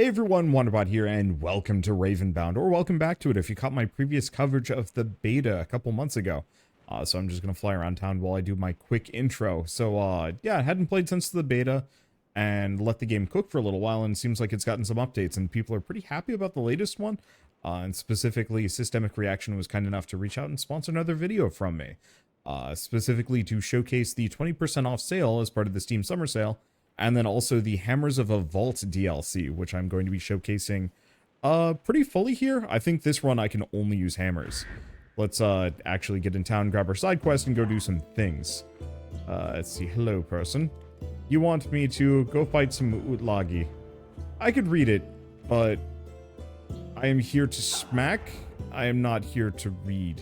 Hey everyone, Wanderbot here, and welcome to Ravenbound, or welcome back to it if you caught my previous coverage of the beta a couple months ago. So I'm just going to fly around town while I do my quick intro. So, yeah, I hadn't played since the beta, and let the game cook for a little while, and it seems like it's gotten some updates, and people are pretty happy about the latest one. And specifically, Systemic Reaction was kind enough to reach out and sponsor another video from me. Specifically to showcase the 20% off sale as part of the Steam Summer Sale, and then also the Hammers of Avalt DLC, which I'm going to be showcasing pretty fully here. I think this run I can only use hammers. Let's actually get in town, grab our side quest, and go do some things. Let's see. Hello, person. You want me to go fight some Utlagi? I could read it, but I am here to smack. I am not here to read.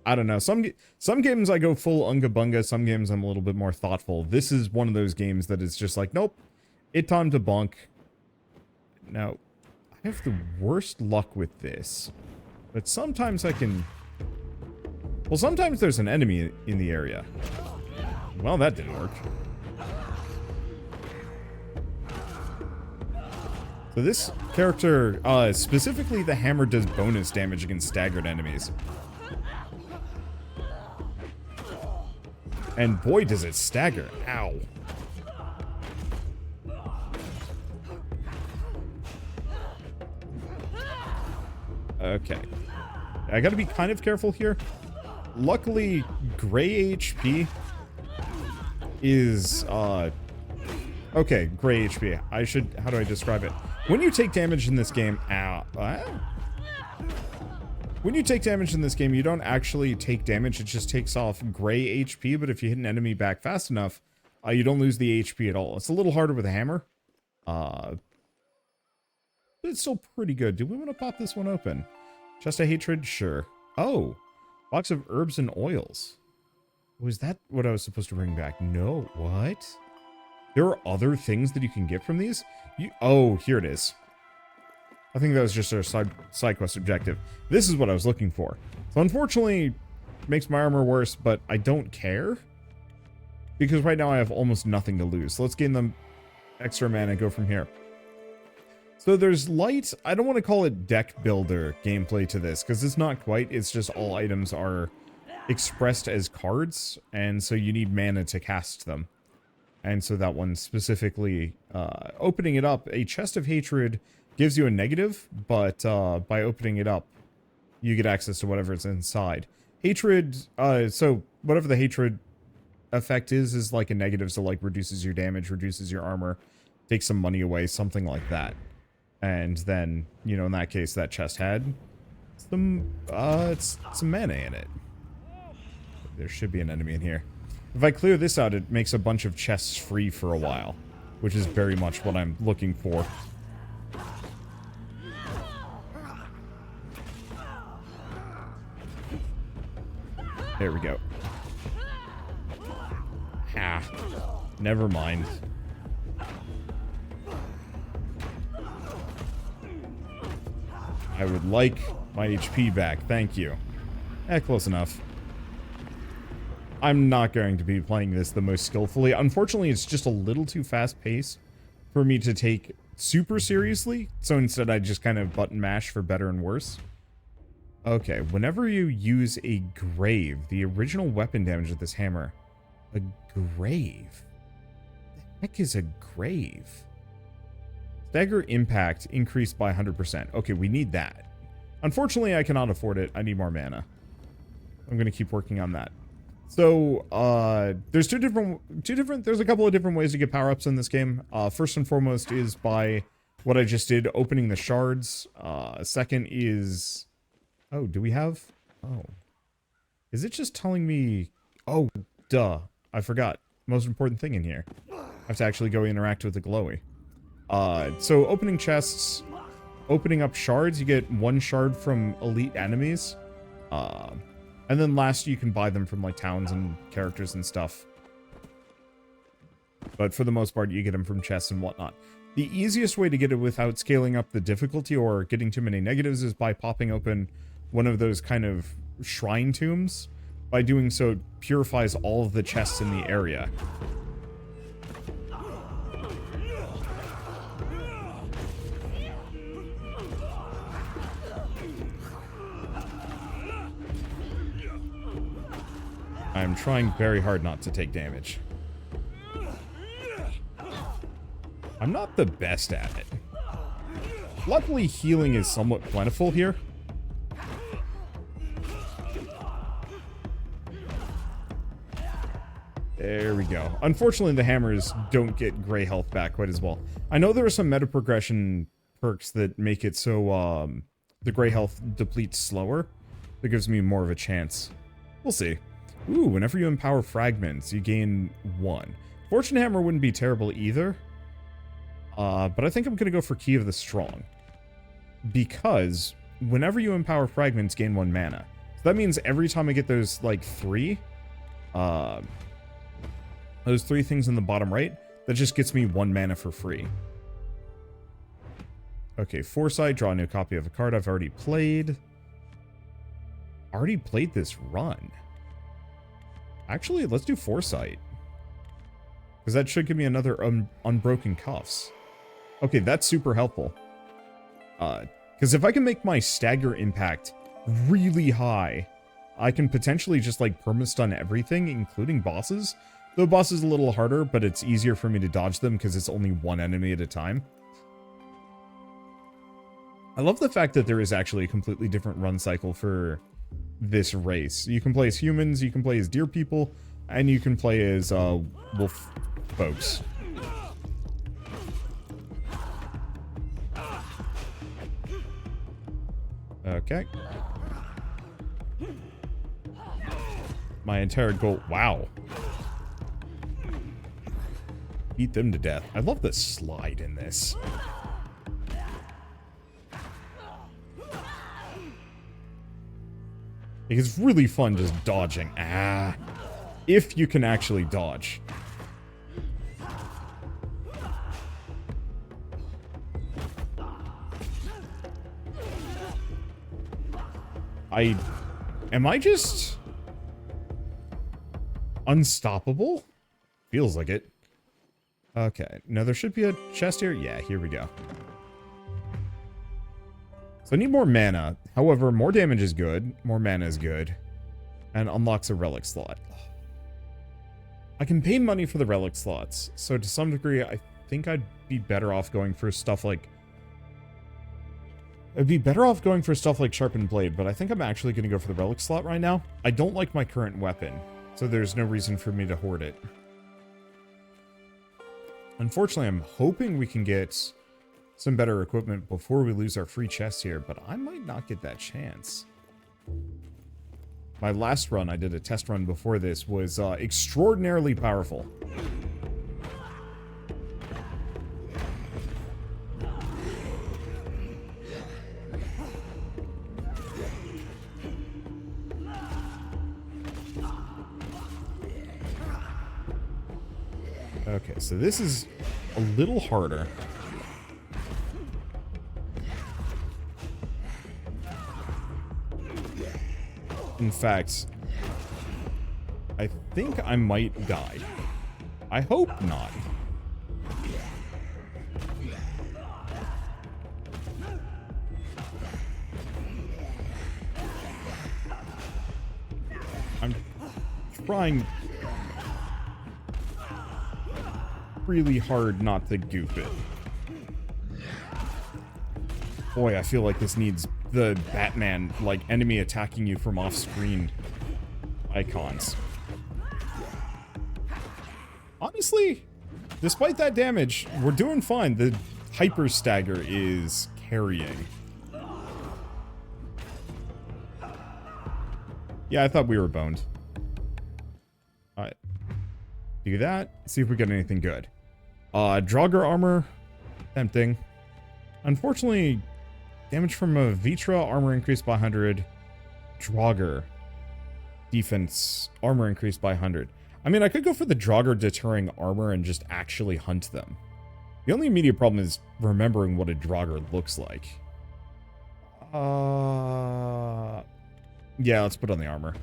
I don't know. Some games I go full unga bunga. Some games I'm a little bit more thoughtful. This is one of those games that is just like, nope, it time to bonk. Now, I have the worst luck with this, but sometimes I can. Well, sometimes there's an enemy in the area. Well, that didn't work. So this character, specifically the hammer, does bonus damage against staggered enemies. And boy, does it stagger. Ow. Okay. I gotta be kind of careful here. Luckily, gray HP is, okay, gray HP. How do I describe it? When you take damage in this game, when you take damage in this game, you don't actually take damage, it just takes off gray HP, but if you hit an enemy back fast enough, you don't lose the HP at all. It's a little harder with a hammer, but it's still pretty good. Do we want to pop this one open? Chest of Hatred? Sure. Oh, box of herbs and oils. Was that what I was supposed to bring back? No, what? There are other things that you can get from these? Oh, here it is. I think that was just our side quest objective. This is what I was looking for. So unfortunately, it makes my armor worse, but I don't care. Because right now I have almost nothing to lose. So let's gain them extra mana and go from here. So there's light, I don't want to call it deck builder gameplay to this, because it's not quite. It's just all items are expressed as cards, and so you need mana to cast them. And so that one specifically, opening it up, a chest of hatred gives you a negative, but by opening it up, you get access to whatever's inside. Hatred, so whatever the hatred effect is like a negative, so like reduces your damage, reduces your armor, takes some money away, something like that. And then, you know, in that case, that chest had some mana in it. There should be an enemy in here. If I clear this out, it makes a bunch of chests free for a while, which is very much what I'm looking for. There we go. Ah, never mind. I would like my HP back, thank you. Close enough. I'm not going to be playing this the most skillfully. Unfortunately, it's just a little too fast-paced for me to take super seriously, so instead I just kind of button mash for better and worse. Okay, whenever you use a grave, the original weapon damage of this hammer... A grave? The heck is a grave? Stagger impact increased by 100%. Okay, we need that. Unfortunately, I cannot afford it. I need more mana. I'm going to keep working on that. So, there's there's a couple of different ways to get power-ups in this game. First and foremost is by what I just did, opening the shards. Second is... Oh, do we have... Oh. Is it just telling me... Oh, duh. I forgot. Most important thing in here. I have to actually go interact with the glowy. So opening chests, opening up shards, you get one shard from elite enemies. And then last, you can buy them from, like, towns and characters and stuff. But for the most part, you get them from chests and whatnot. The easiest way to get it without scaling up the difficulty or getting too many negatives is by popping open one of those kind of shrine tombs. By doing so, it purifies all of the chests in the area. I'm trying very hard not to take damage. I'm not the best at it. Luckily, healing is somewhat plentiful here. There we go. Unfortunately, the hammers don't get gray health back quite as well. I know there are some meta progression perks that make it so the gray health depletes slower. That gives me more of a chance. We'll see. Ooh, whenever you empower fragments, you gain 1. Fortune Hammer wouldn't be terrible either. But I think I'm going to go for Key of the Strong. Because whenever you empower fragments, gain 1 mana. So that means every time I get those, like, 3... those 3 things in the bottom right, that just gets me 1 mana for free. Okay, Foresight, draw a new copy of a card I've already played. Already played this run. Actually, let's do Foresight. Because that should give me another Unbroken Cuffs. Okay, that's super helpful. Because if I can make my stagger impact really high, I can potentially just, like, perma-stun everything, including bosses. The boss is a little harder, but it's easier for me to dodge them because it's only 1 enemy at a time. I love the fact that there is actually a completely different run cycle for this race. You can play as humans, you can play as deer people, and you can play as wolf folks. Okay. My entire goal... Wow. Beat them to death. I love the slide in this. It's really fun just dodging. Ah. If you can actually dodge. Am I just unstoppable? Feels like it. Okay, now there should be a chest here. Yeah, here we go. So I need more mana. However, more damage is good. More mana is good. And unlocks a relic slot. I can pay money for the relic slots. So to some degree, I think I'd be better off going for stuff like... I'd be better off going for stuff like Sharpened Blade, but I think I'm actually going to go for the relic slot right now. I don't like my current weapon, so there's no reason for me to hoard it. Unfortunately, I'm hoping we can get some better equipment before we lose our free chest here, but I might not get that chance. My last run, I did a test run before this, was extraordinarily powerful. Okay, so this is a little harder. In fact, I think I might die. I hope not. I'm trying really hard not to goof it. Boy, I feel like this needs the Batman, like, enemy attacking you from off-screen icons. Honestly, despite that damage, we're doing fine. The Hyper Stagger is carrying. Yeah, I thought we were boned. Alright. Do that. See if we get anything good. Draugr armor. Tempting. Unfortunately, damage from a Vitra, armor increased by 100. Draugr. Defense, armor increased by 100. I mean, I could go for the Draugr deterring armor and just actually hunt them. The only immediate problem is remembering what a Draugr looks like. Yeah, let's put on the armor.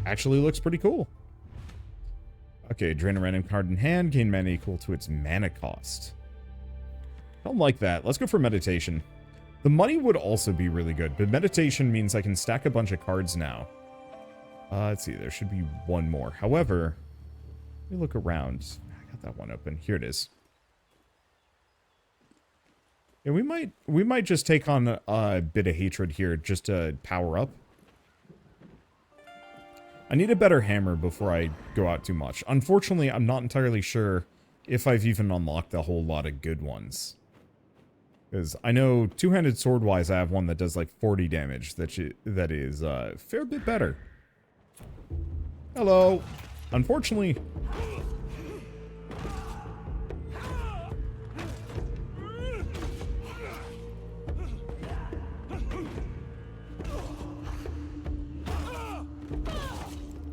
Actually looks pretty cool. Okay, drain a random card in hand, gain mana equal to its mana cost. Don't like that. Let's go for meditation. The money would also be really good, but meditation means I can stack a bunch of cards now. Let's see, there should be one more. However, let me look around. I got that one open. Here it is. Yeah, we might just take on a bit of hatred here just to power up. I need a better hammer before I go out too much. Unfortunately, I'm not entirely sure if I've even unlocked a whole lot of good ones. Because I know two-handed sword-wise, I have one that does like 40 damage. That is a fair bit better. Hello. Unfortunately...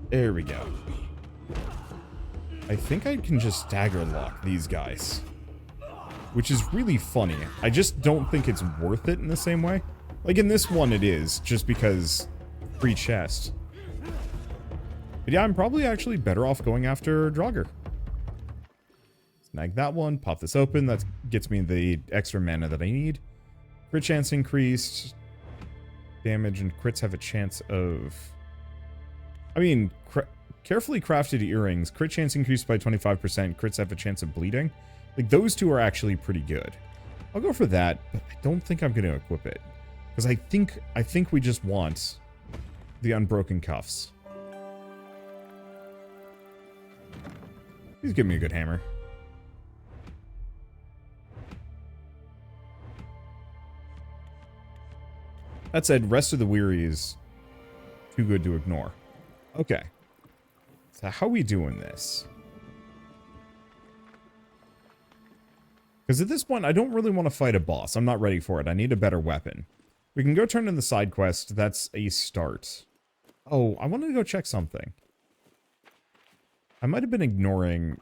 There we go. I think I can just stagger lock these guys. Which is really funny. I just don't think it's worth it in the same way. Like in this one it is, just because free chest. But yeah, I'm probably actually better off going after Draugr. Snag that one, pop this open, that gets me the extra mana that I need. Crit chance increased. Damage and crits have a chance of... I mean, carefully crafted earrings, crit chance increased by 25%, crits have a chance of bleeding. Like, those two are actually pretty good. I'll go for that, but I don't think I'm going to equip it. Because I think we just want the unbroken cuffs. He's giving me a good hammer. That said, Rest of the Weary is too good to ignore. Okay. So how are we doing this? Because at this point, I don't really want to fight a boss. I'm not ready for it. I need a better weapon. We can go turn in the side quest. That's a start. Oh, I wanted to go check something. I might have been ignoring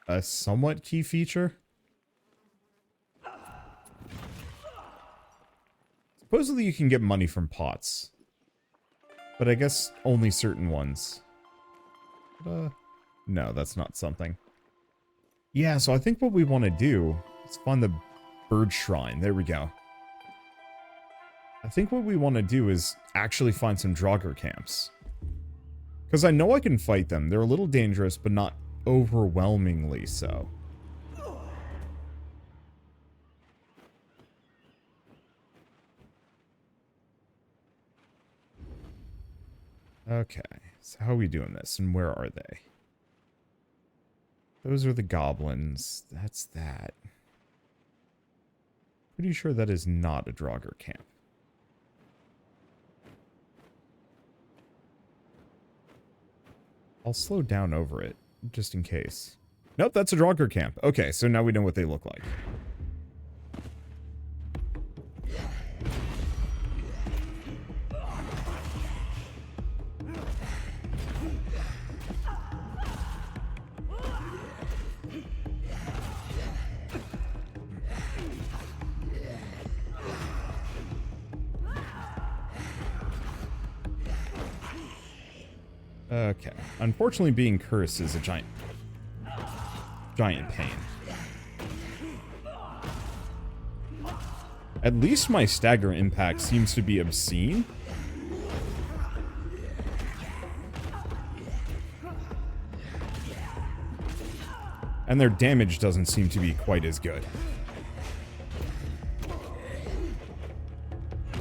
a somewhat key feature. Supposedly you can get money from pots. But I guess only certain ones. No, that's not something. Yeah, so I think what we want to do is find the bird shrine. There we go. I think what we want to do is actually find some Draugr camps. Because I know I can fight them. They're a little dangerous, but not overwhelmingly so. Okay, so how are we doing this, and where are they? Those are the goblins. That's that. Pretty sure that is not a Draugr camp. I'll slow down over it, just in case. Nope, that's a Draugr camp. Okay, so now we know what they look like. Okay. Unfortunately, being cursed is a giant pain. At least my stagger impact seems to be obscene. And their damage doesn't seem to be quite as good.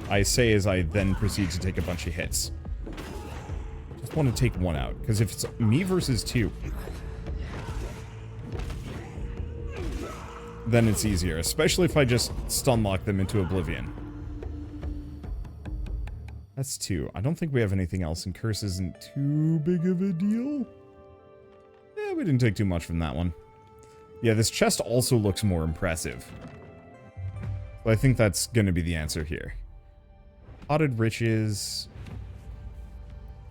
I say as I then proceed to take a bunch of hits. Want to take one out, because if it's me versus two, then it's easier, especially if I just stun lock them into oblivion. That's two. I don't think we have anything else, and curse isn't too big of a deal. Yeah, we didn't take too much from that one. Yeah, this chest also looks more impressive. So I think that's going to be the answer here. Potted riches.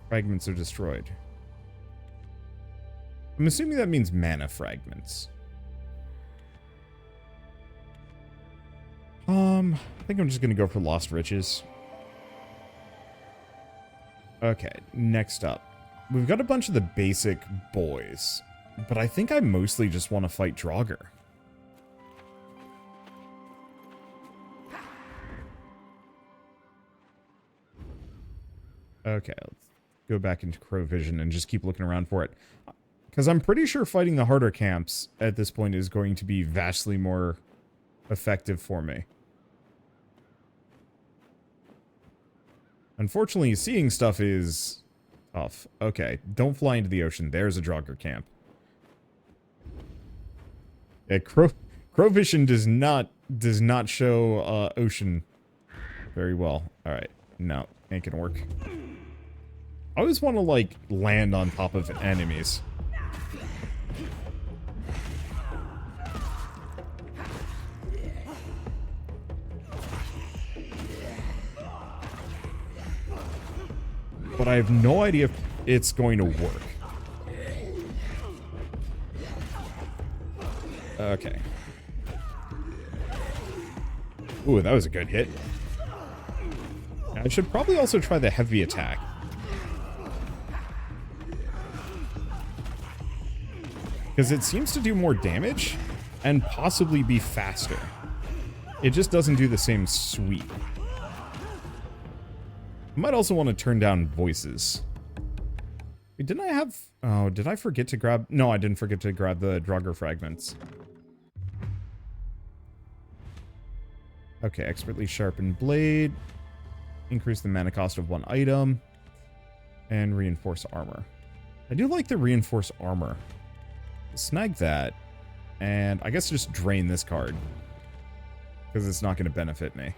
Fragments are destroyed. I'm assuming that means mana fragments. I think I'm just gonna go for lost riches. Okay, next up. We've got a bunch of the basic boys, but I think I mostly just want to fight Draugr. Okay, let's go back into Crow Vision and just keep looking around for it. Because I'm pretty sure fighting the harder camps at this point is going to be vastly more effective for me. Unfortunately, seeing stuff is tough. Okay, don't fly into the ocean. There's a Draugr camp. Yeah, Crow Vision does not show ocean very well. All right, no, ain't gonna work. I always want to like land on top of enemies. But I have no idea if it's going to work. Okay. Ooh, that was a good hit. I should probably also try the heavy attack. Because it seems to do more damage and possibly be faster. It just doesn't do the same sweep. I might also want to turn down voices. Wait, didn't I have... Oh, did I forget to grab... No, I didn't forget to grab the Draugr fragments. Okay, expertly sharpened blade. Increase the mana cost of one item. And reinforce armor. I do like the reinforce armor. Snag that. And I guess just drain this card. Because it's not going to benefit me.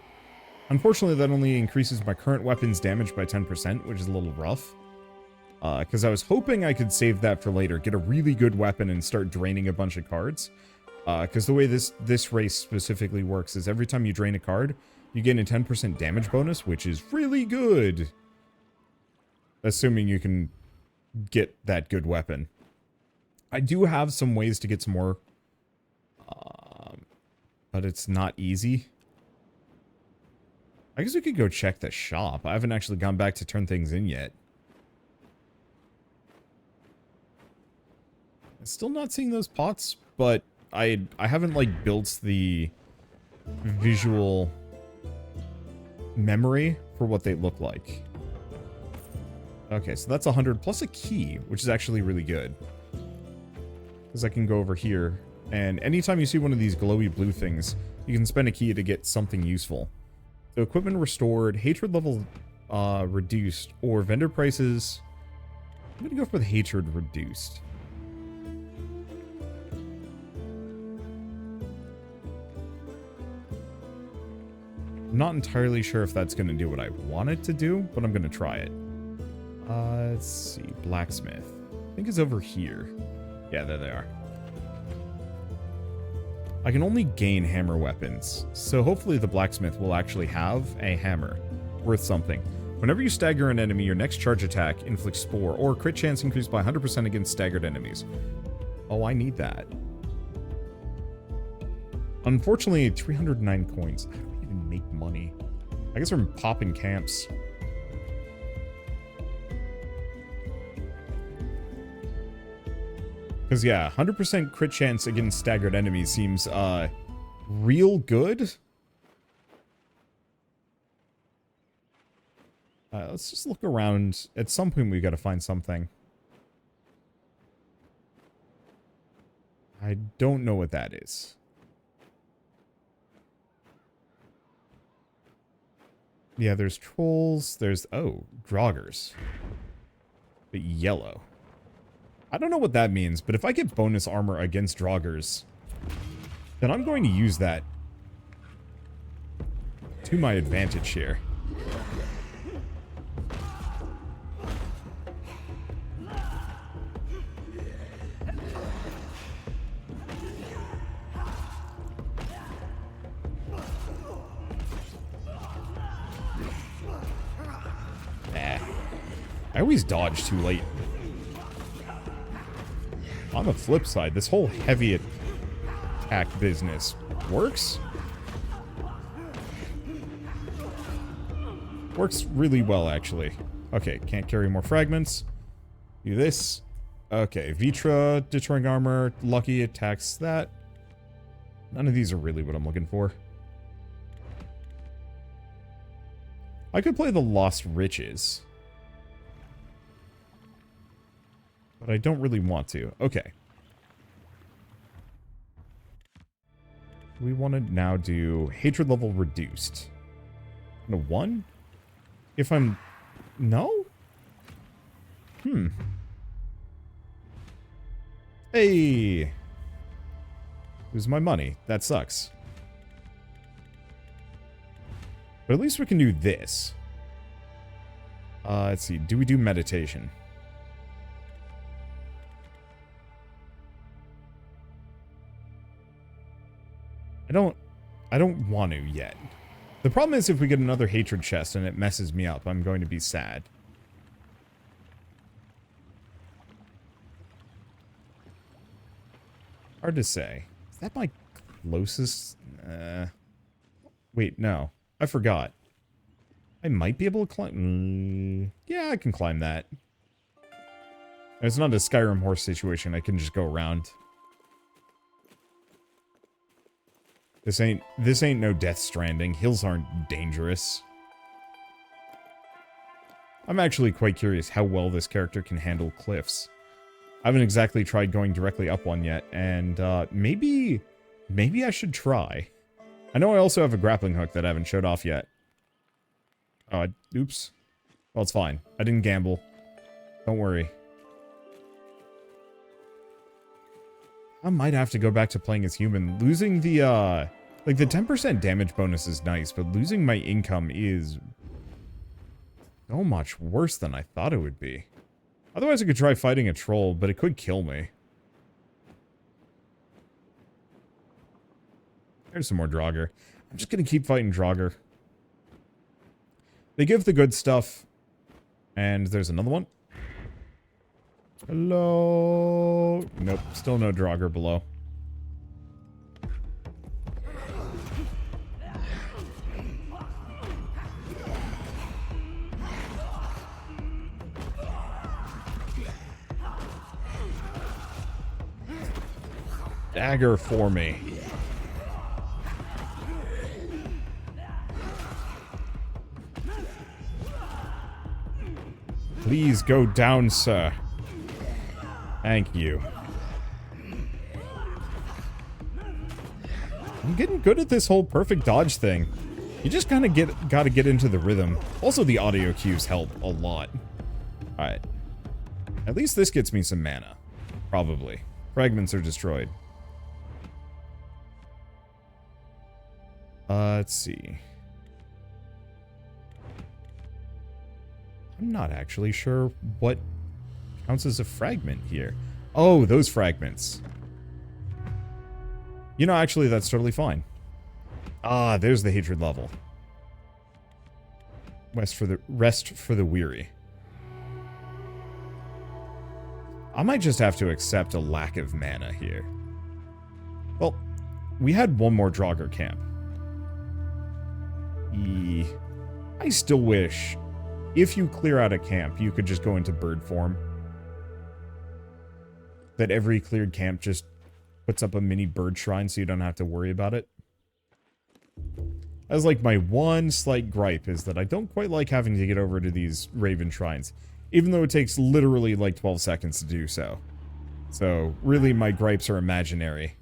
Unfortunately, that only increases my current weapon's damage by 10%, which is a little rough. Because I was hoping I could save that for later. Get a really good weapon and start draining a bunch of cards. Because the way this race specifically works is every time you drain a card, you gain a 10% damage bonus, which is really good. Assuming you can get that good weapon. I do have some ways to get some more. But it's not easy. I guess we could go check the shop. I haven't actually gone back to turn things in yet. Still not seeing those pots, but I haven't like built the visual memory for what they look like. Okay, so that's 100 plus a key, which is actually really good. Because I can go over here, and anytime you see one of these glowy blue things, you can spend a key to get something useful. So equipment restored, hatred level reduced, or vendor prices. I'm gonna go for the hatred reduced. I'm not entirely sure if that's gonna do what I want it to do, but I'm gonna try it. Let's see, Blacksmith. I think it's over here. Yeah, there they are. I can only gain hammer weapons, so hopefully the Blacksmith will actually have a hammer worth something. Whenever you stagger an enemy, your next charge attack inflicts spore, or crit chance increased by 100% against staggered enemies. Oh, I need that. Unfortunately, 309 coins. I don't even make money. I guess I'm popping camps. Because, yeah, 100% crit chance against staggered enemies seems, real good. Let's just look around. At some point, we've got to find something. I don't know what that is. Yeah, there's trolls. There's, oh, Draugrs. But yellow. I don't know what that means, but if I get bonus armor against Draugrs, then I'm going to use that to my advantage here. I always dodge too late. On the flip side, this whole heavy attack business works. Works really well, actually. Okay, can't carry more fragments. Do this. Okay, Vitra, deterring armor, lucky attacks that. None of these are really what I'm looking for. I could play the Lost Riches. But I don't really want to. Okay. We want to now do hatred level reduced. No, 1? If I'm... No? Hey! Lose my money. That sucks. But at least we can do this. Let's see. Do we do meditation? I don't want to yet. The problem is if we get another hatred chest and it messes me up, I'm going to be sad. Hard to say. Is that my closest? Wait, no. I forgot. I might be able to climb. Yeah, I can climb that. It's not a Skyrim horse situation. I can just go around. This ain't no Death Stranding. Hills aren't dangerous. I'm actually quite curious how well this character can handle cliffs. I haven't exactly tried going directly up one yet, and maybe I should try. I know I also have a grappling hook that I haven't showed off yet. Oops. Well, it's fine. I didn't gamble. Don't worry. I might have to go back to playing as human. Losing the, like, the 10% damage bonus is nice, but losing my income is so much worse than I thought it would be. Otherwise, I could try fighting a troll, but it could kill me. There's some more Draugr. I'm just gonna keep fighting Draugr. They give the good stuff. And there's another one. Hello? Nope, still no Draugr below. Dagger for me. Please go down, sir. Thank you. I'm getting good at this whole perfect dodge thing. You just kind of gotta get into the rhythm. Also, the audio cues help a lot. Alright. At least this gets me some mana. Probably. Fragments are destroyed. Let's see. I'm not actually sure what counts as a fragment here. Oh, those fragments. You know, actually, that's totally fine. Ah, there's the hatred level. Rest for the weary. I might just have to accept a lack of mana here. Well, we had one more Draugr camp. I still wish, if you clear out a camp, you could just go into bird form. That every cleared camp just puts up a mini bird shrine so you don't have to worry about it. That's like my one slight gripe, is that I don't quite like having to get over to these raven shrines. Even though it takes literally like 12 seconds to do so. So, really my gripes are imaginary.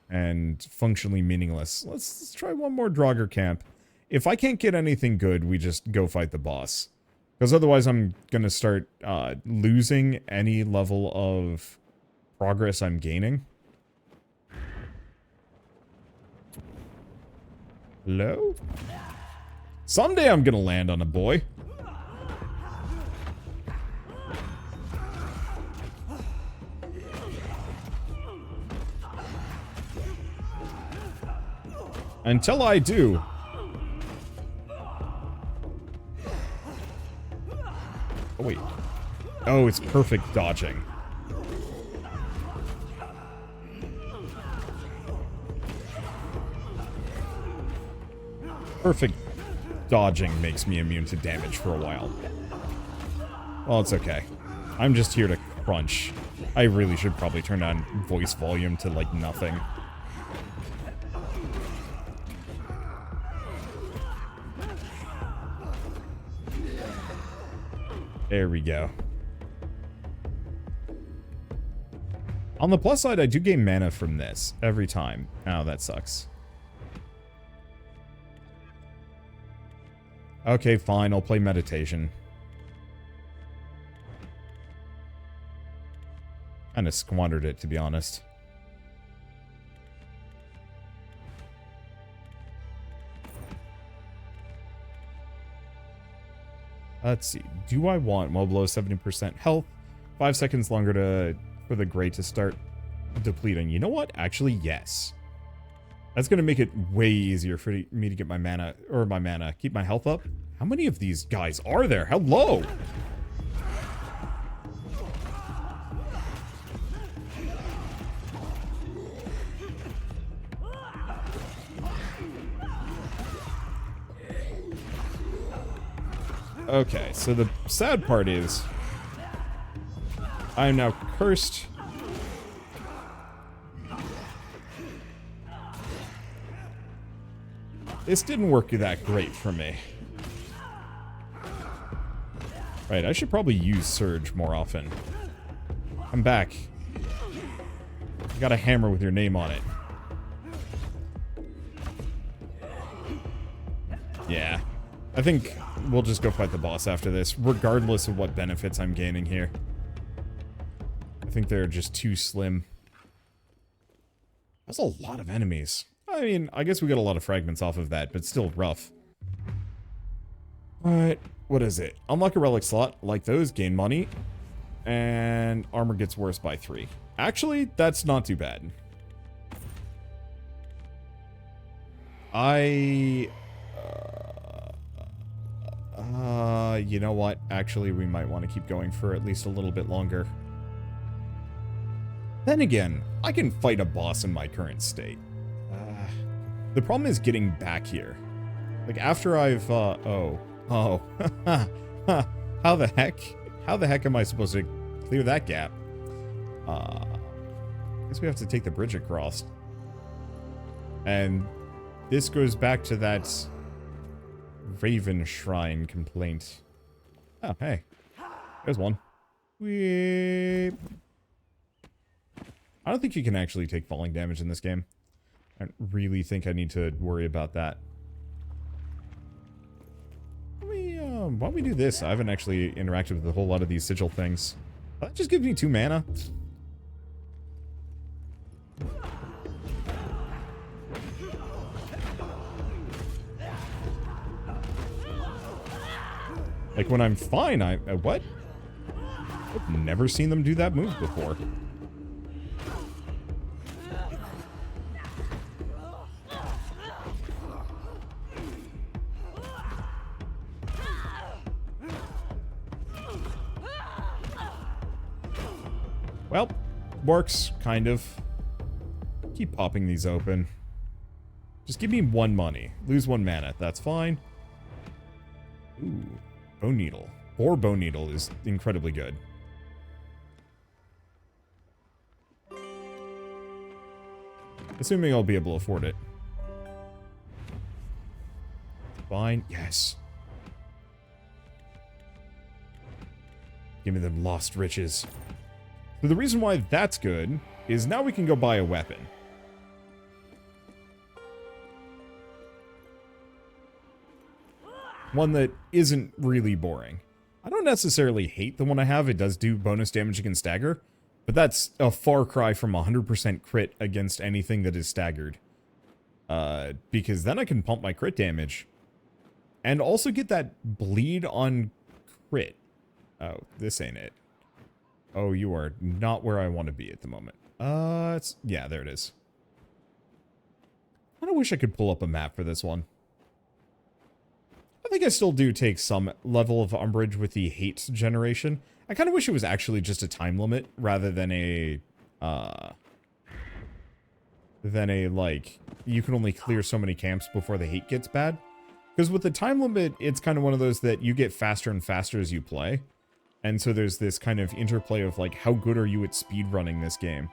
And functionally meaningless. Let's try one more Draugr camp. If I can't get anything good, we just go fight the boss. Because otherwise I'm gonna start losing any level of progress I'm gaining. Hello? Someday I'm gonna land on a boy. Until I do. Oh, wait. Oh, it's perfect dodging. Perfect dodging makes me immune to damage for a while. Well, it's okay. I'm just here to crunch. I really should probably turn down voice volume to, like, nothing. There we go. On the plus side, I do gain mana from this every time. Oh, that sucks. Okay, fine. I'll play meditation. Kind of squandered it, to be honest. Let's see. Do I want well below 70% health? 5 seconds longer for the gray to start depleting. You know what? Actually, yes. That's going to make it way easier for me to get my mana, keep my health up. How many of these guys are there? Hello! Okay, so the sad part is I am now cursed. This didn't work that great for me. Right, I should probably use Surge more often. I'm back. You got a hammer with your name on it. Yeah. I think we'll just go fight the boss after this, regardless of what benefits I'm gaining here. I think they're just too slim. That's a lot of enemies. I mean, I guess we got a lot of fragments off of that, but still rough. Alright, what is it? Unlock a relic slot, like those, gain money, and armor gets worse by 3. Actually, that's not too bad. You know what? Actually, we might want to keep going for at least a little bit longer. Then again, I can fight a boss in my current state. The problem is getting back here. Like, after I've, how the heck am I supposed to clear that gap? I guess we have to take the bridge across. And this goes back to that Raven Shrine complaint. Oh, hey. There's one. Weep. I don't think you can actually take falling damage in this game. I don't really think I need to worry about that. Why don't we do this? I haven't actually interacted with a whole lot of these sigil things. That just gives me 2 mana. Like, when I'm fine, what? I've never seen them do that move before. Well, works, kind of. Keep popping these open. Just give me 1 money. Lose 1 mana. That's fine. Ooh. Bone Needle. Or Bone Needle is incredibly good. Assuming I'll be able to afford it. Fine. Yes. Give me them lost riches. So the reason why that's good is now we can go buy a weapon. One that isn't really boring. I don't necessarily hate the one I have. It does do bonus damage against stagger, but that's a far cry from 100% crit against anything that is staggered. Because then I can pump my crit damage and also get that bleed on crit. Oh, this ain't it. Oh, you are not where I want to be at the moment. Yeah, there it is. I kind of wish I could pull up a map for this one. I think I still do take some level of umbrage with the hate generation. I kind of wish it was actually just a time limit rather than like, you can only clear so many camps before the hate gets bad. Because with the time limit, it's kind of one of those that you get faster and faster as you play. And so there's this kind of interplay of like, how good are you at speedrunning this game?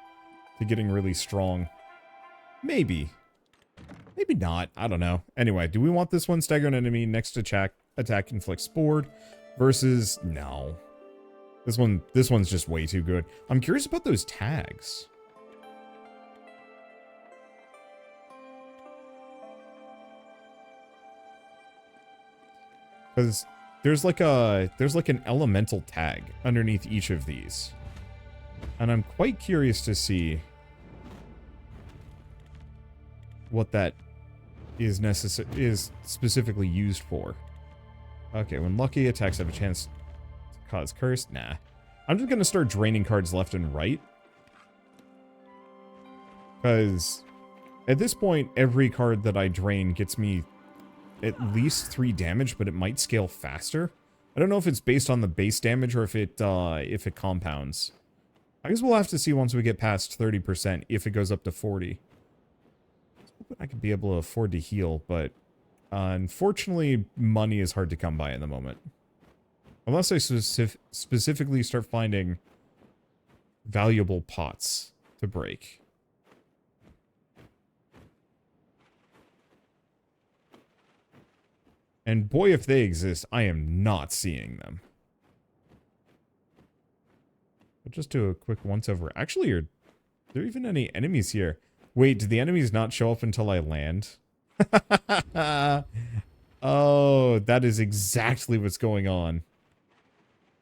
To getting really strong. Maybe. Maybe not. I don't know. Anyway, do we want this one? Stagger an enemy next to attack inflicts board versus no. This one's just way too good. I'm curious about those tags. Because there's like an elemental tag underneath each of these. And I'm quite curious to see what that is specifically used for. Okay, when lucky attacks have a chance to cause curse. Nah. I'm just gonna start draining cards left and right. Because at this point, every card that I drain gets me at least 3 damage, but it might scale faster. I don't know if it's based on the base damage or if it compounds. I guess we'll have to see once we get past 30% if it goes up to 40. I could be able to afford to heal, but unfortunately, money is hard to come by in the moment. Unless I specifically start finding valuable pots to break. And boy, if they exist, I am not seeing them. But just do a quick once-over. Actually, are there even any enemies here? Wait, do the enemies not show up until I land? Oh, that is exactly what's going on.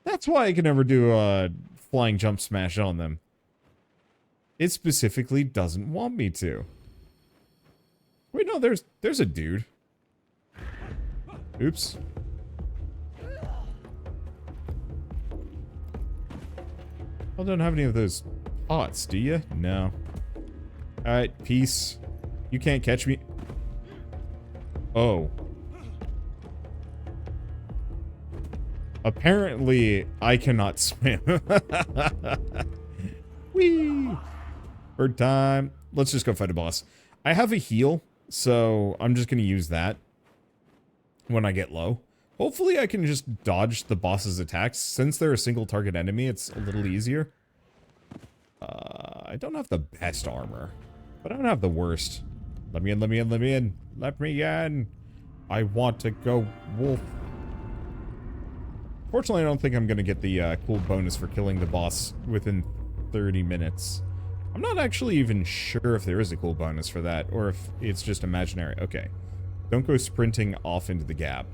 That's why I can never do a flying jump smash on them. It specifically doesn't want me to. Wait, no, there's a dude. Oops. I don't have any of those pots, do you? No. Alright, peace. You can't catch me. Oh. Apparently, I cannot swim. Whee! Bird time. Let's just go fight a boss. I have a heal, so I'm just going to use that when I get low. Hopefully I can just dodge the boss's attacks. Since they're a single target enemy, it's a little easier. I don't have the best armor, but I don't have the worst. Let me in, let me in, let me in. Let me in. I want to go wolf. Fortunately, I don't think I'm going to get the cool bonus for killing the boss within 30 minutes. I'm not actually even sure if there is a cool bonus for that, or if it's just imaginary. Okay. Don't go sprinting off into the gap.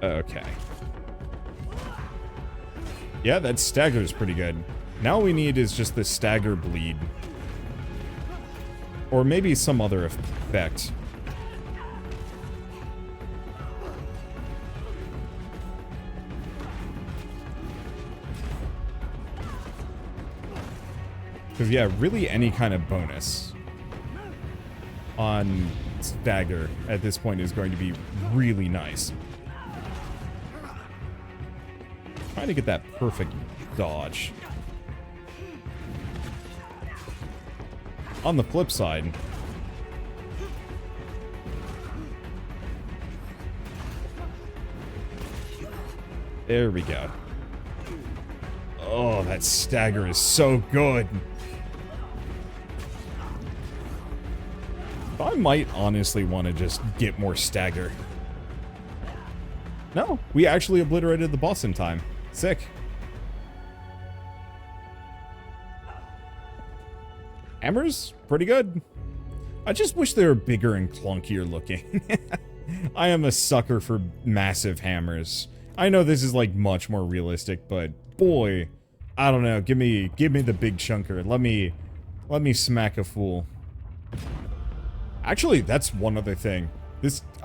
Okay. Yeah, that stagger is pretty good. Now all we need is just the stagger bleed. Or maybe some other effect. Because, yeah, really any kind of bonus on stagger at this point is going to be really nice. Trying to get that perfect dodge. On the flip side, there we go. Oh, that stagger is so good. I might honestly want to just get more stagger. No, we actually obliterated the boss in time. Sick. Hammers? Pretty good. I just wish they were bigger and clunkier looking. I am a sucker for massive hammers. I know this is like much more realistic, but boy, I don't know. Give me the big chunker. Let me smack a fool. Actually, that's one other thing.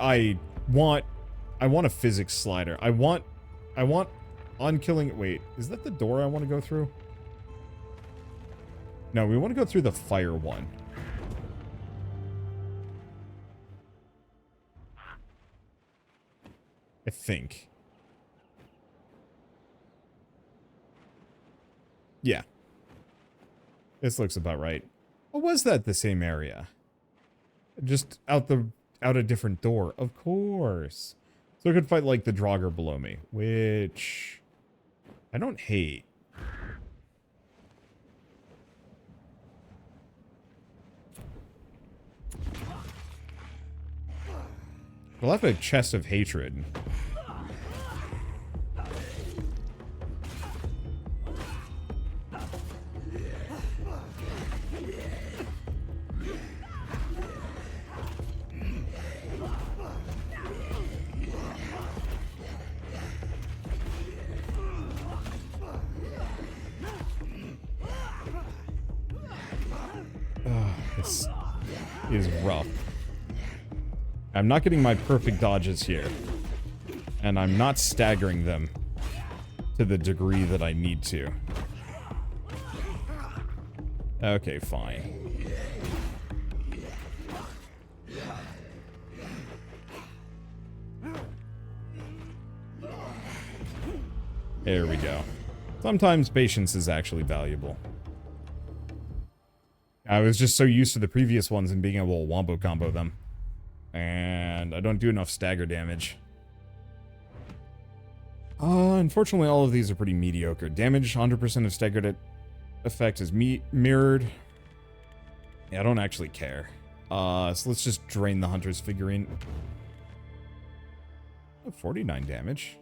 I want a physics slider. I want on killing. Wait, is that the door I want to go through? No, we want to go through the fire one. I think. Yeah. This looks about right. Or was that the same area? Just out a different door. Of course. So I could fight like the Draugr below me, which I don't hate. We'll have a chest of hatred. This is rough. I'm not getting my perfect dodges here. And I'm not staggering them to the degree that I need to. Okay, fine. There we go. Sometimes patience is actually valuable. I was just so used to the previous ones and being able to wombo combo them. And I don't do enough stagger damage. Unfortunately, all of these are pretty mediocre. Damage, 100% of staggered effect is mirrored. Yeah, I don't actually care. So let's just drain the Hunter's figurine. Oh, 49 damage.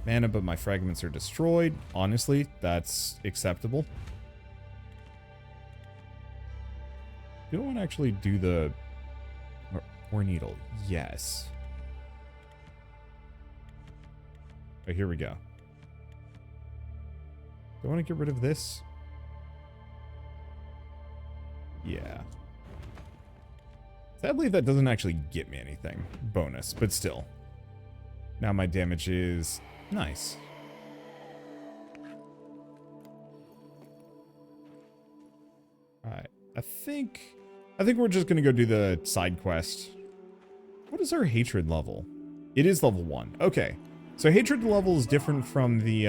Mana, but my fragments are destroyed. Honestly, that's acceptable. You don't want to actually do the Ore Needle. Yes. Oh, here we go. Do I want to get rid of this? Yeah. Sadly, that doesn't actually get me anything. Bonus, but still. Now my damage is nice. Alright. I think we're just gonna go do the side quest. What is our hatred level? It is level 1. Okay. So hatred level is different from the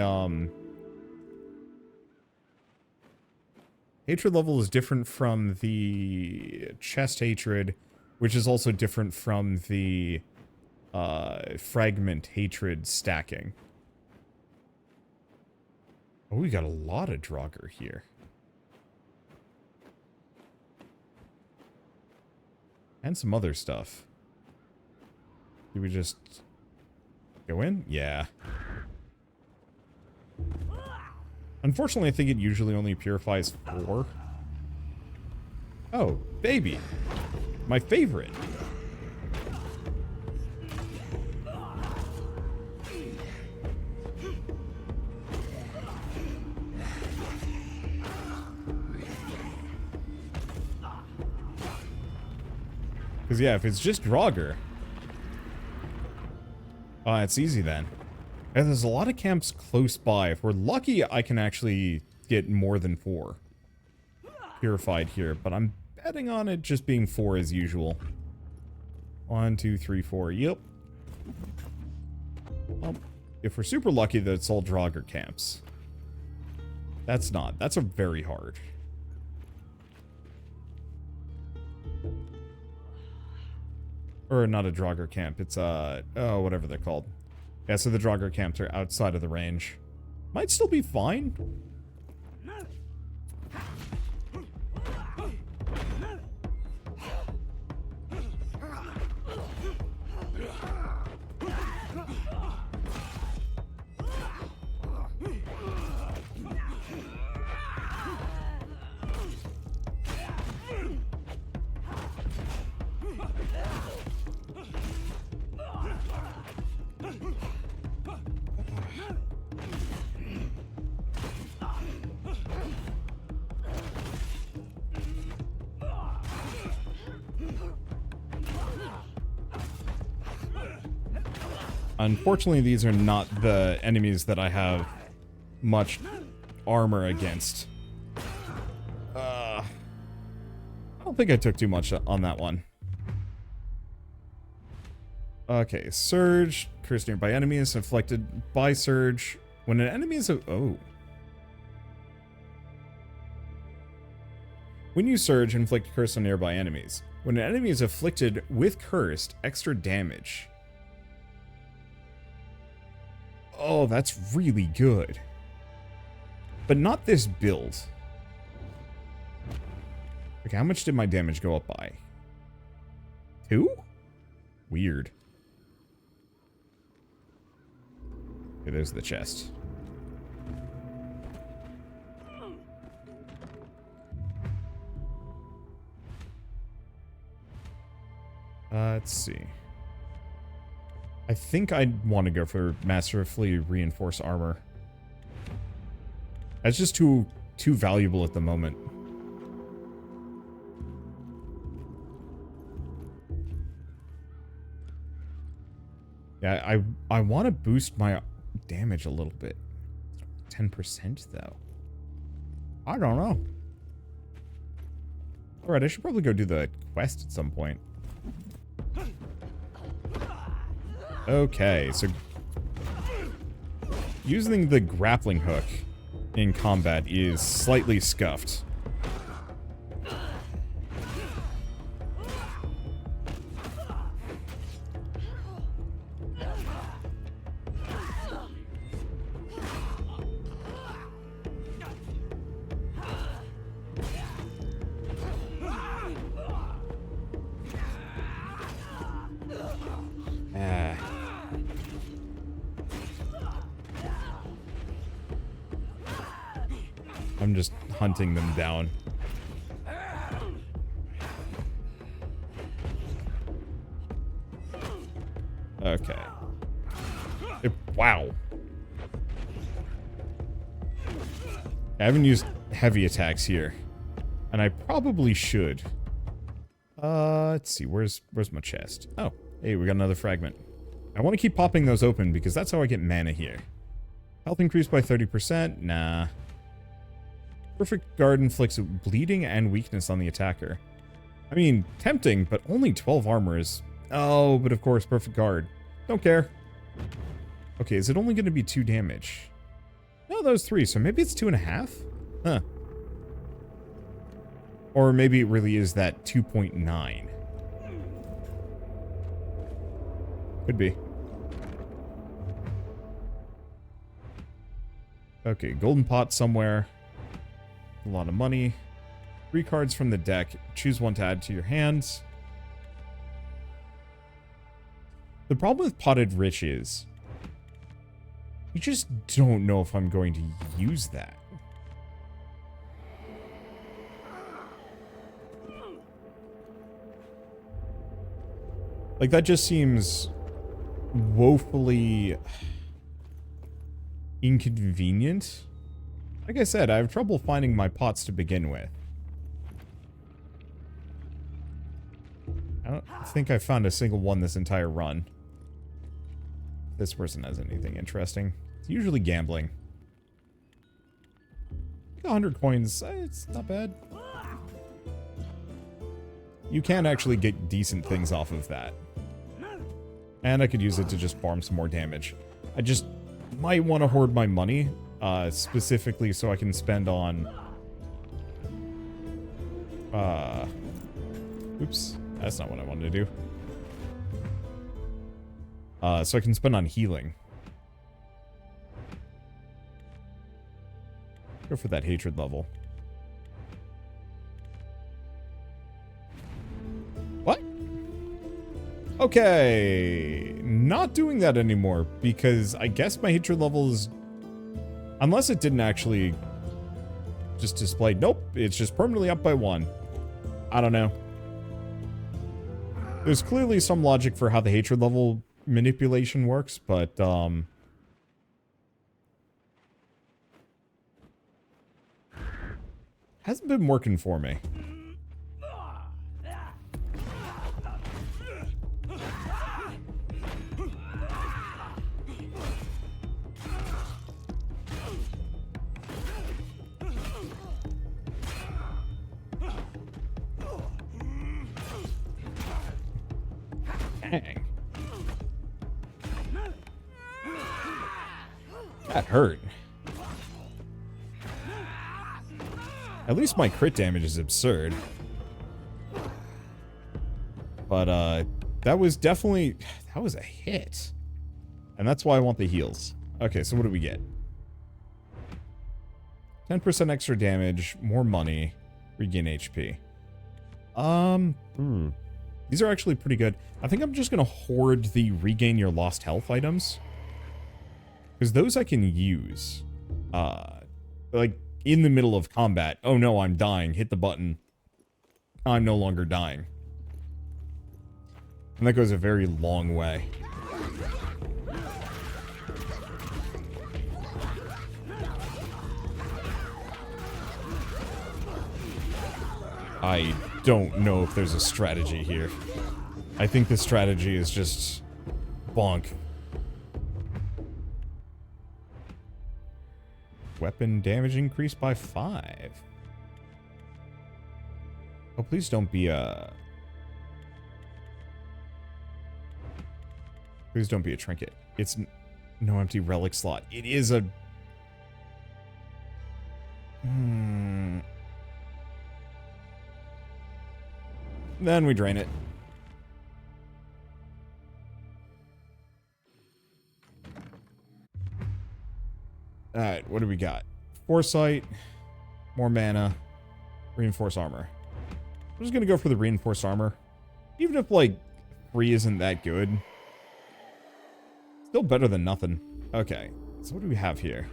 hatred level is different from the chest hatred, which is also different from the fragment hatred stacking. Oh, we got a lot of Draugr here. And some other stuff. Do we just go in? Yeah. Unfortunately, I think it usually only purifies 4. Oh, baby. My favorite. Because, yeah, if it's just Draugr... it's easy then. And there's a lot of camps close by. If we're lucky, I can actually get more than 4 purified here. But I'm betting on it just being 4 as usual. 1, 2, 3, 4. Yep. Well, if we're super lucky that it's all Draugr camps. That's not. That's a very hard. Or not a Draugr camp. It's oh, whatever they're called. Yeah, so the Draugr camps are outside of the range. Might still be fine. Unfortunately, these are not the enemies that I have much armor against. I don't think I took too much on that one. Okay, Surge. Curse nearby enemies inflicted by Surge. When an enemy is... Oh. When you Surge, inflict curse on nearby enemies. When an enemy is afflicted with cursed, extra damage. Oh, that's really good. But not this build. Okay, how much did my damage go up by? 2? Weird. Okay, there's the chest. Let's see. I think I'd want to go for massively reinforced armor. That's just too valuable at the moment. Yeah, I want to boost my damage a little bit. 10% though. I don't know. Alright, I should probably go do the quest at some point. Okay, so using the grappling hook in combat is slightly scuffed. I'm just hunting them down. Okay. Wow. I haven't used heavy attacks here. And I probably should. Let's see. Where's my chest? Oh, hey, we got another fragment. I want to keep popping those open because that's how I get mana here. Health increased by 30%? Nah. Perfect guard inflicts bleeding and weakness on the attacker. I mean, tempting, but only 12 armor is... Oh, but of course, perfect guard. Don't care. Okay, is it only going to be 2 damage? No, that was 3, so maybe it's 2.5? Huh. Or maybe it really is that 2.9. Could be. Okay, golden pot somewhere. A lot of money. 3 cards from the deck. Choose one to add to your hands. The problem with Potted Rich is... you just don't know if I'm going to use that. Like, that just seems woefully inconvenient. Like I said, I have trouble finding my pots to begin with. I don't think I found a single one this entire run. This person has anything interesting. It's usually gambling. 100 coins, it's not bad. You can actually get decent things off of that. And I could use it to just farm some more damage. I just might want to hoard my money, specifically so I can spend on... oops, that's not what I wanted to do. So I can spend on healing. Go for that hatred level. What? Okay. Not doing that anymore, because I guess my hatred level is... unless it didn't actually just display... nope, it's just permanently up by 1. I don't know. There's clearly some logic for how the hatred level manipulation works, but, hasn't been working for me. Dang. That hurt. At least my crit damage is absurd. But, that was definitely... that was a hit. And that's why I want the heals. Okay, so what do we get? 10% extra damage, more money, regain HP. These are actually pretty good. I think I'm just gonna hoard the regain your lost health items. Because those I can use. Like, in the middle of combat. Oh no, I'm dying. Hit the button. I'm no longer dying. And that goes a very long way. I don't know if there's a strategy here. I think the strategy is just bonk. Weapon damage increased by 5. Oh, please don't be a... Please don't be a trinket. It's no empty relic slot. It is a... Then we drain it. Alright, what do we got? Foresight, more mana, reinforced armor. I'm just gonna go for the reinforced armor. Even if, like, 3 isn't that good. Still better than nothing. Okay, so what do we have here?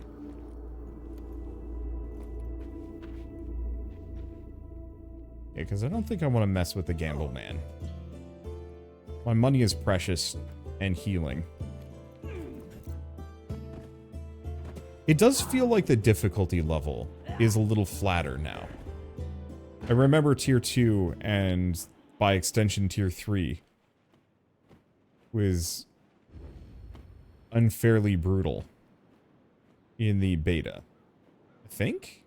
Yeah, because I don't think I want to mess with the gamble man. My money is precious and healing. It does feel like the difficulty level is a little flatter now. I remember tier 2 and by extension tier 3 was unfairly brutal in the beta. I think?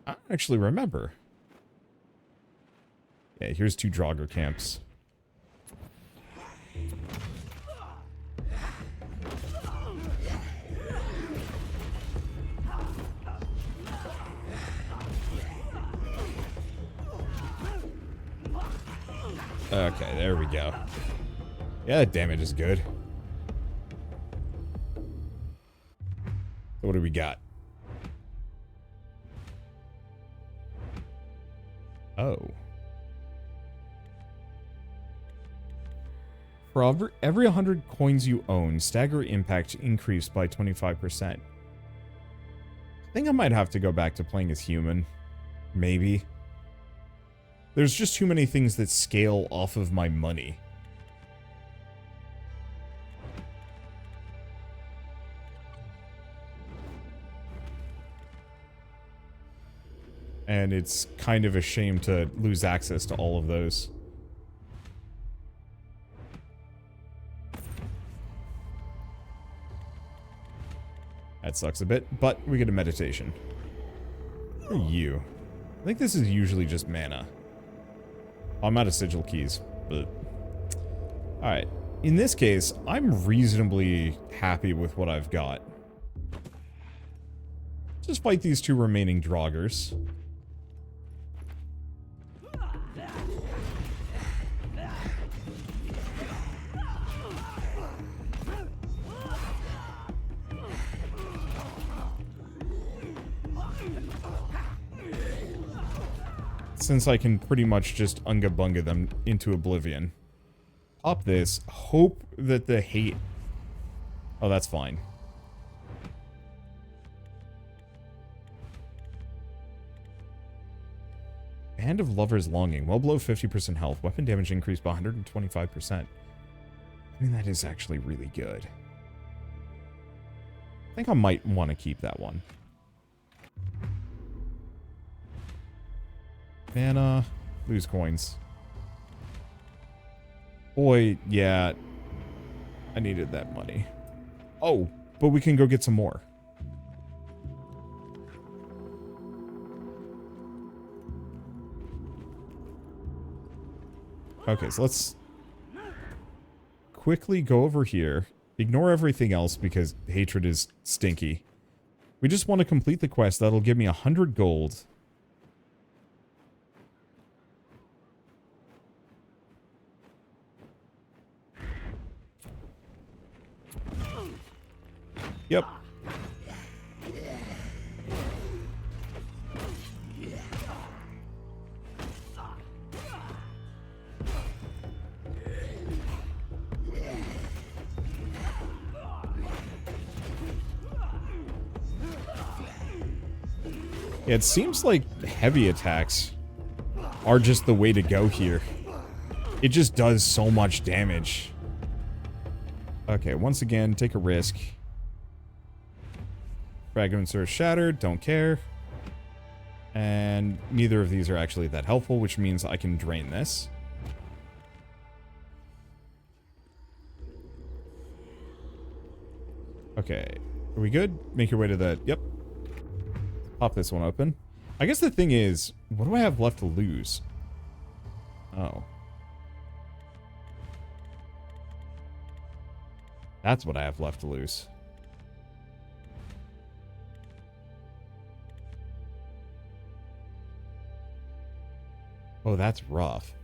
I don't actually remember. Yeah, here's 2 Draugr camps. Okay, there we go. Yeah, that damage is good. So what do we got? Oh. For every 100 coins you own, stagger impact increased by 25%. I think I might have to go back to playing as human. Maybe. There's just too many things that scale off of my money. And it's kind of a shame to lose access to all of those. That sucks a bit, but we get a meditation. Who are you? I think this is usually just mana. I'm out of sigil keys, but... Alright. In this case, I'm reasonably happy with what I've got. Just fight these 2 remaining Draugrs. Since I can pretty much just unga bunga them into oblivion. Pop this. Hope that the hate... Oh, that's fine. Band of Lovers Longing. Well below 50% health. Weapon damage increased by 125%. I mean, that is actually really good. I think I might want to keep that one. Mana, lose coins. Boy, yeah. I needed that money. Oh, but we can go get some more. Okay, so let's quickly go over here. Ignore everything else because hatred is stinky. We just want to complete the quest. That'll give me 100 gold. Yep. It seems like heavy attacks are just the way to go here. It just does so much damage. Okay, once again, take a risk. Fragments are shattered, don't care. And neither of these are actually that helpful, which means I can drain this. Okay, are we good? Make your way to the... Yep. Pop this one open. I guess the thing is, what do I have left to lose? Oh. That's what I have left to lose. Oh, that's rough.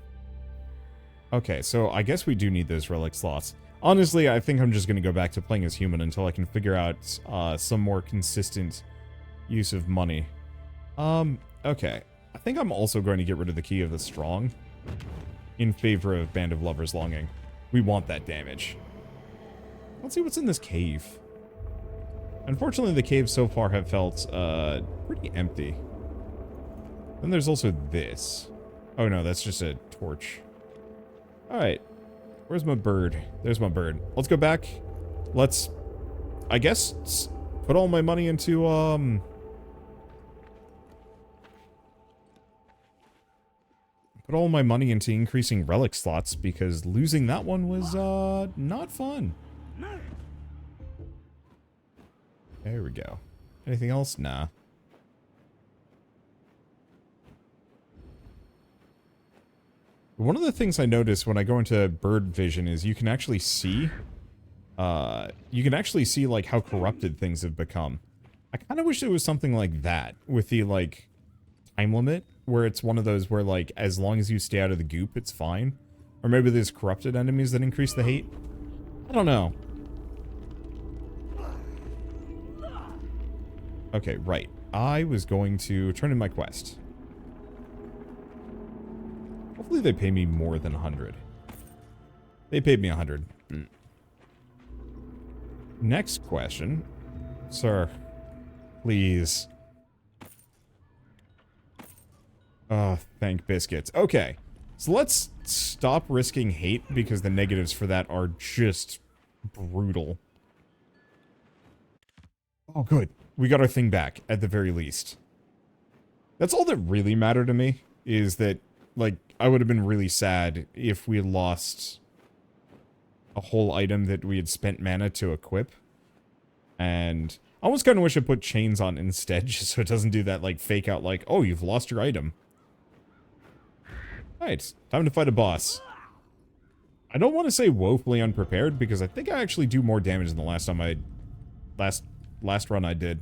Okay, so I guess we do need those relic slots. Honestly, I think I'm just going to go back to playing as human until I can figure out some more consistent use of money. Okay. I think I'm also going to get rid of the Key of the Strong in favor of Band of Lovers Longing. We want that damage. Let's see what's in this cave. Unfortunately, the caves so far have felt pretty empty. Then there's also this. Oh no, that's just a torch. Alright. Where's my bird? There's my bird. Let's go back. Let's, I guess, put all my money into, put all my money into increasing relic slots, because losing that one was, not fun. There we go. Anything else? Nah. One of the things I notice when I go into bird vision is you can actually see, like, how corrupted things have become. I kind of wish it was something like that, with the, like, time limit, where it's one of those where, like, as long as you stay out of the goop, it's fine. Or maybe there's corrupted enemies that increase the hate. I don't know. Okay, right. I was going to turn in my quest. Hopefully they pay me more than 100. They paid me 100. Next question. Sir. Please. Oh, thank biscuits. Okay. So let's stop risking hate, because the negatives for that are just brutal. Oh, good. We got our thing back, at the very least. That's all that really mattered to me, is that, like, I would have been really sad if we lost a whole item that we had spent mana to equip. And I almost kind of wish I put chains on instead, just so it doesn't do that, like, fake out, like, oh, you've lost your item. Alright, time to fight a boss. I don't want to say woefully unprepared, because I think I actually do more damage than the last time last run I did.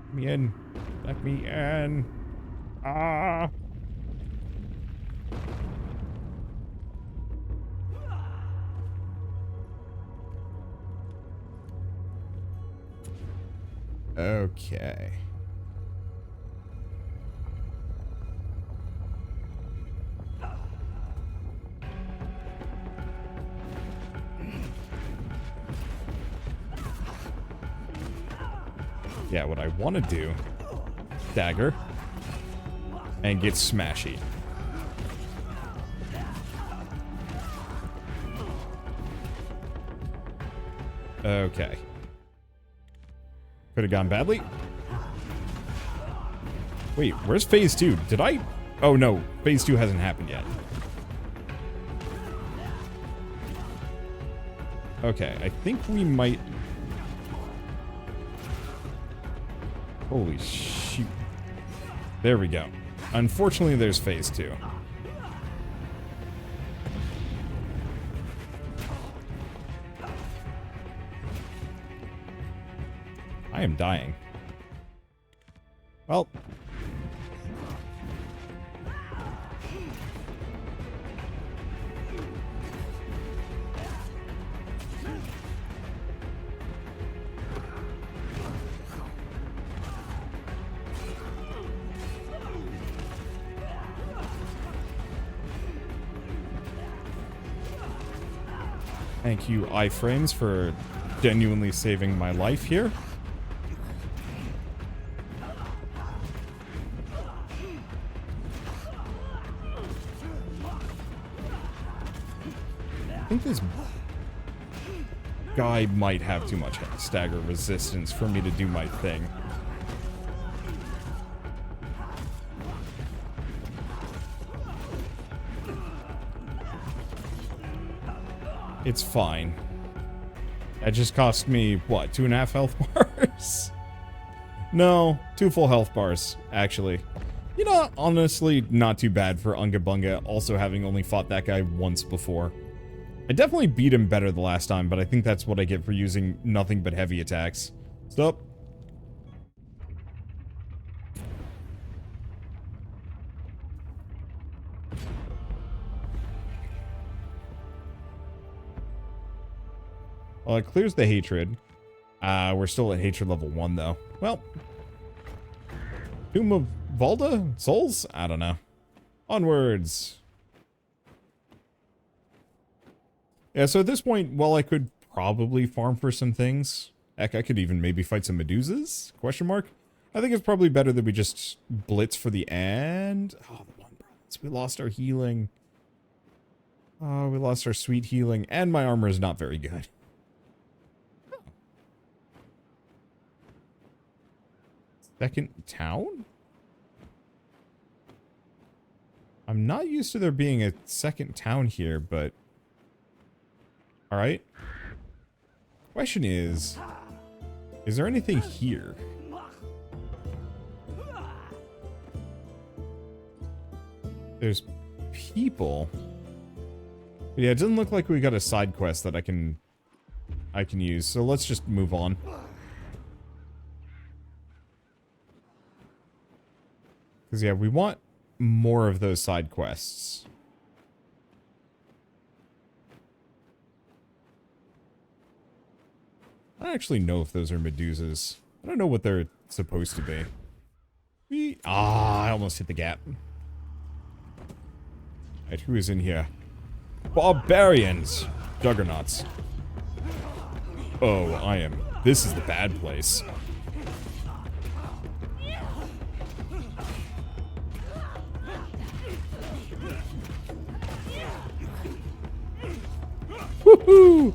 Let me in. Let me in. Ah. Okay. Yeah, what I want to do, dagger, and get smashy. Okay. Could have gone badly. Wait, where's phase 2? Did I? Oh no, phase 2 hasn't happened yet. Okay, I think we might... Holy shoot. There we go. Unfortunately, there's phase 2. I am dying. Well. Thank you, iframes, for genuinely saving my life here. guy might have too much stagger resistance for me to do my thing. It's fine. That just cost me, what, 2.5 health bars? No, 2 full health bars, actually. You know, honestly, not too bad for Unga Bunga, also having only fought that guy once before. I definitely beat him better the last time, but I think that's what I get for using nothing but heavy attacks. Stop. Well, it clears the hatred. We're still at hatred level 1, though. Well. Tomb of Valda? Souls? I don't know. Onwards. Yeah, so at this point, while I could probably farm for some things, heck, I could even maybe fight some Medusas? Question mark? I think it's probably better that we just blitz for the end. Oh, the Wanderbots. We lost our healing. Oh, we lost our sweet healing, and my armor is not very good. Second town? I'm not used to there being a second town here, but... Alright. Question is there anything here? There's people. But yeah, it doesn't look like we got a side quest that I can use, so let's just move on. Because, yeah, we want more of those side quests. I don't actually know if those are Medusas. I don't know what they're supposed to be. I almost hit the gap. Alright, who is in here? Barbarians! Juggernauts. Oh, this is the bad place. Woohoo!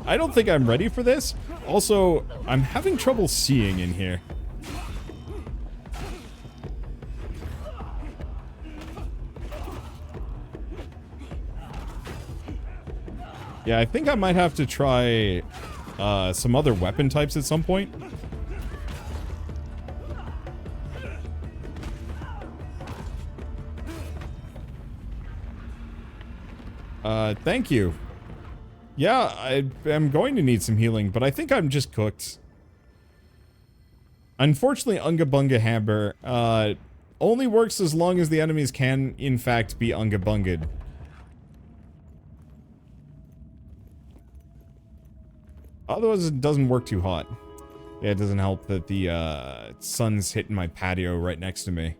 I don't think I'm ready for this. Also, I'm having trouble seeing in here. Yeah, I think I might have to try some other weapon types at some point. Thank you. Yeah, I am going to need some healing, but I think I'm just cooked. Unfortunately, Unga Bunga Hammer only works as long as the enemies can, in fact, be Unga Bunga'd. Otherwise, it doesn't work too hot. Yeah, it doesn't help that the sun's hitting my patio right next to me.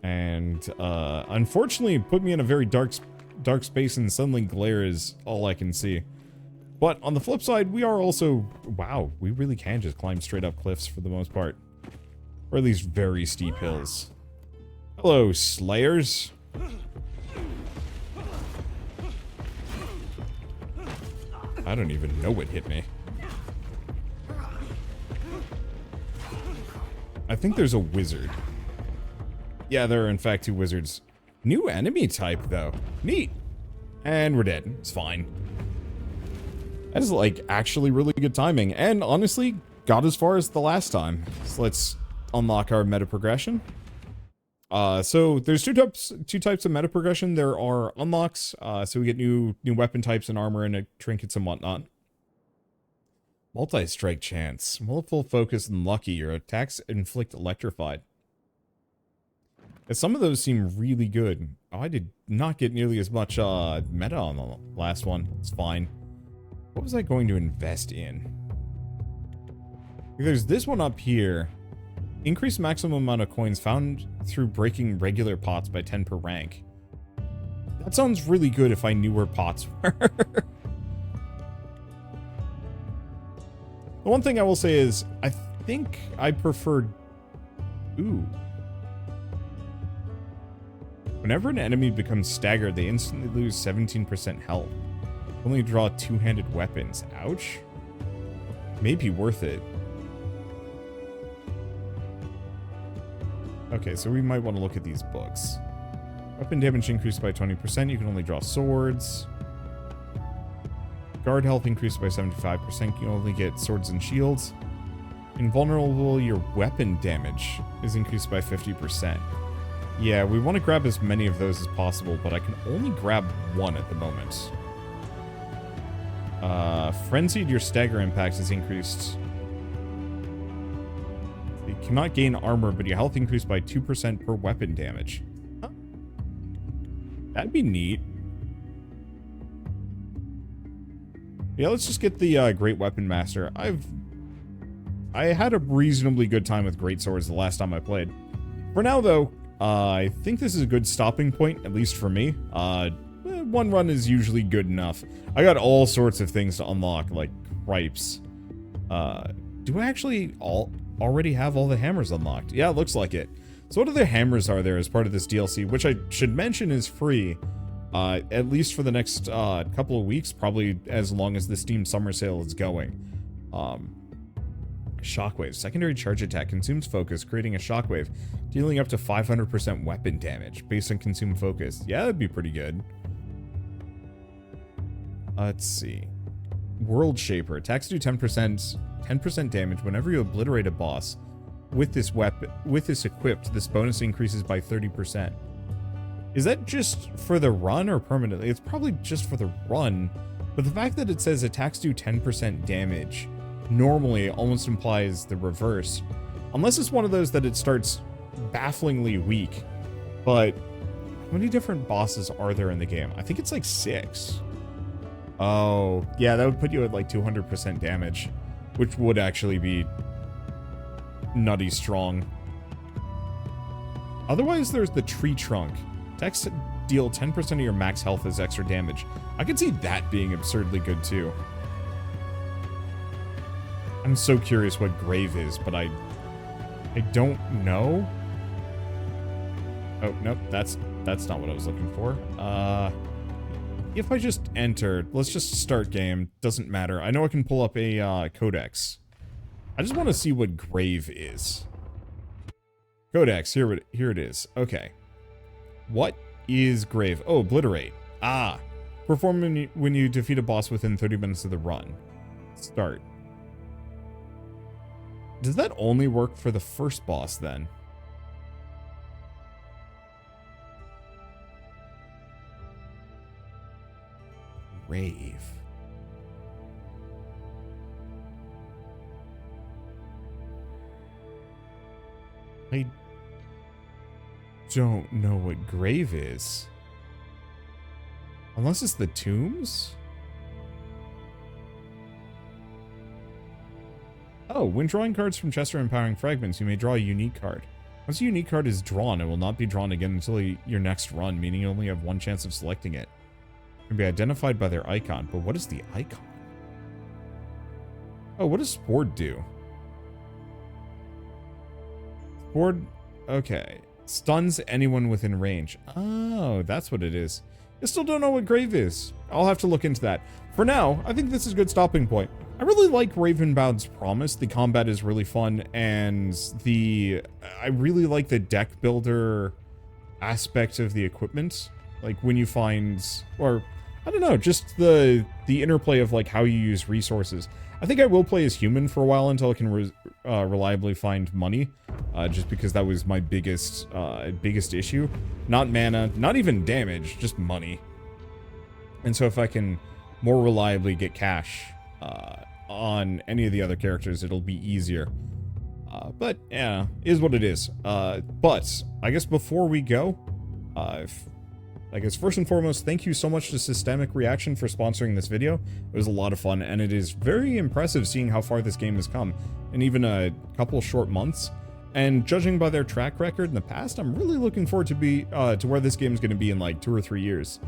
And unfortunately, it put me in a very dark space, and suddenly glare is all I can see. But on the flip side, we are also... Wow, we really can just climb straight up cliffs for the most part. Or at least very steep hills. Hello, Slayers. I don't even know what hit me. I think there's a wizard. Yeah, there are in fact 2 wizards. New enemy type, though. Neat. And we're dead. It's fine. That is, like, actually really good timing. And, honestly, got as far as the last time. So let's unlock our meta progression. So there's two types of meta progression. There are unlocks, so we get new weapon types and armor and trinkets and whatnot. Multi-strike chance. Multiple focus and lucky. Your attacks inflict electrified. And some of those seem really good. Oh, I did not get nearly as much meta on the last one. It's fine. What was I going to invest in? There's this one up here. Increase maximum amount of coins found through breaking regular pots by 10 per rank. That sounds really good if I knew where pots were. The one thing I will say is, I think I prefer... Ooh. Whenever an enemy becomes staggered, they instantly lose 17% health. Only draw two-handed weapons. Ouch. Maybe worth it. Okay, so we might want to look at these books. Weapon damage increased by 20%. You can only draw swords. Guard health increased by 75%. You can only get swords and shields. Invulnerable, your weapon damage is increased by 50%. Yeah, we want to grab as many of those as possible, but I can only grab one at the moment. Frenzied, your stagger impact is increased. You cannot gain armor, but your health increased by 2% per weapon damage. Huh. That'd be neat. Yeah, let's just get the Great Weapon Master. I had a reasonably good time with great swords the last time I played. For now, though, I think this is a good stopping point, at least for me. One run is usually good enough. I got all sorts of things to unlock, like cripes. Do I actually already have all the hammers unlocked? Yeah, it looks like it. So what other hammers are there as part of this DLC, which I should mention is free, at least for the next couple of weeks, probably as long as the Steam Summer Sale is going. Shockwave. Secondary charge attack consumes focus, creating a shockwave, dealing up to 500% weapon damage based on consumed focus. Yeah, that'd be pretty good. Let's see. World Shaper. Attacks do 10% damage whenever you obliterate a boss. With this equipped, this bonus increases by 30%. Is that just for the run or permanently? It's probably just for the run, but the fact that it says attacks do 10% damage normally almost implies the reverse. Unless it's one of those that it starts bafflingly weak. But how many different bosses are there in the game? I think it's like 6. Oh, yeah, that would put you at like 200% damage, which would actually be nutty strong. Otherwise, there's the tree trunk. Attacks deal 10% of your max health as extra damage. I could see that being absurdly good too. I'm so curious what grave is, but I don't know. Oh, nope, that's not what I was looking for. If I just enter, let's just start game, doesn't matter. I know I can pull up a codex. I just want to see what grave is. Codex, here it is. Okay. What is grave? Oh, obliterate. Ah. Perform when you defeat a boss within 30 minutes of the run. Start. Does that only work for the first boss then? Grave. I don't know what grave is. Unless it's the tombs? Oh, when drawing cards from chests or empowering fragments, you may draw a unique card. Once a unique card is drawn, it will not be drawn again until your next run, meaning you only have one chance of selecting it. It can be identified by their icon, but what is the icon? Oh, what does Sport do? Sport, okay. Stuns anyone within range. Oh, that's what it is. I still don't know what grave is. I'll have to look into that. For now, I think this is a good stopping point. I really like Ravenbound's promise. The combat is really fun, and I really like the deck builder aspect of the equipment. Like when you find, or I don't know, just the interplay of like how you use resources. I think I will play as human for a while until I can reliably find money, just because that was my biggest issue. Not mana, not even damage, just money. And so if I can more reliably get cash on any of the other characters, it'll be easier. But yeah, is what it is. But I guess before we go, I guess first and foremost, thank you so much to Systemic Reaction for sponsoring this video. It was a lot of fun, and it is very impressive seeing how far this game has come in even a couple short months. And judging by their track record in the past, I'm really looking forward to where this game is going to be in like 2 or 3 years,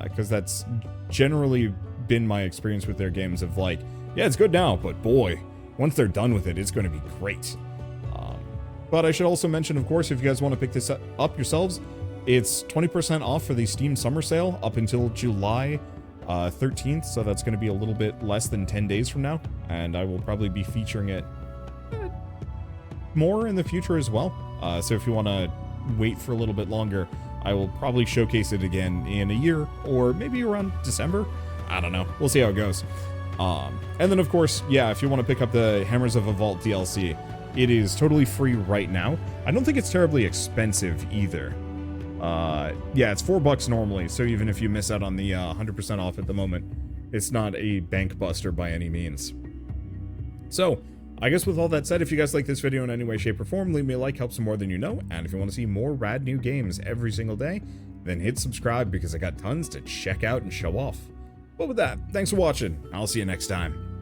because that's generally been my experience with their games of like, yeah, it's good now, but boy, once they're done with it, it's going to be great. But I should also mention, of course, if you guys want to pick this up yourselves, it's 20% off for the Steam Summer Sale up until July 13th, so that's going to be a little bit less than 10 days from now, and I will probably be featuring it more in the future as well. So if you want to wait for a little bit longer, I will probably showcase it again in a year, or maybe around December. I don't know. We'll see how it goes. And then, of course, yeah, if you want to pick up the Hammers of Avalt DLC, it is totally free right now. I don't think it's terribly expensive either. Yeah, it's $4 normally, so even if you miss out on the 100% off at the moment, it's not a bank buster by any means. So, I guess with all that said, if you guys like this video in any way, shape, or form, leave me a like, helps more than you know, and if you want to see more rad new games every single day, then hit subscribe because I got tons to check out and show off. But with that, thanks for watching, I'll see you next time.